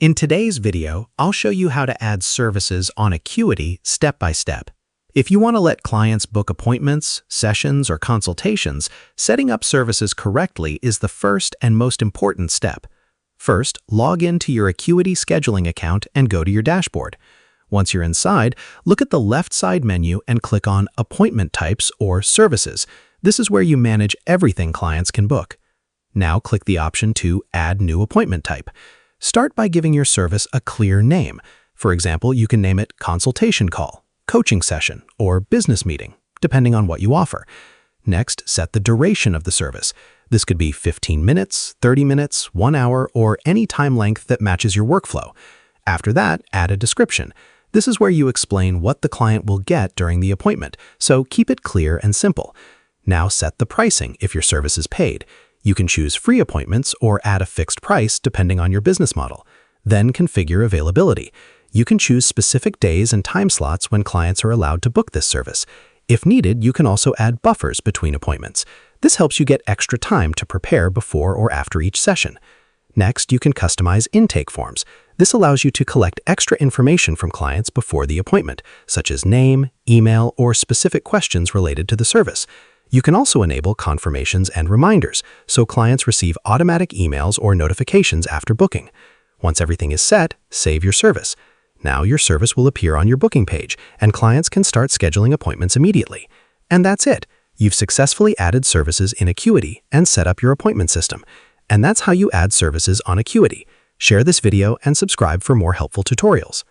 In today's video, I'll show you how to add services on Acuity step by step. If you want to let clients book appointments, sessions, or consultations, setting up services correctly is the first and most important step. First, log into your Acuity Scheduling account and go to your dashboard. Once you're inside, look at the left side menu and click on Appointment Types or Services. This is where you manage everything clients can book. Now click the option to Add New Appointment Type. Start by giving your service a clear name. For example, you can name it Consultation Call, Coaching Session, or Business Meeting, depending on what you offer. Next, set the duration of the service. This could be 15 minutes, 30 minutes, 1 hour, or any time length that matches your workflow. After that, add a description. This is where you explain what the client will get during the appointment, so keep it clear and simple. Now set the pricing if your service is paid. You can choose free appointments or add a fixed price depending on your business model. Then configure availability. You can choose specific days and time slots when clients are allowed to book this service. If needed, you can also add buffers between appointments. This helps you get extra time to prepare before or after each session. Next, you can customize intake forms. This allows you to collect extra information from clients before the appointment, such as name, email, or specific questions related to the service. You can also enable confirmations and reminders, so clients receive automatic emails or notifications after booking. Once everything is set, save your service. Now your service will appear on your booking page, and clients can start scheduling appointments immediately. And that's it. You've successfully added services in Acuity and set up your appointment system. And that's how you add services on Acuity. Share this video and subscribe for more helpful tutorials.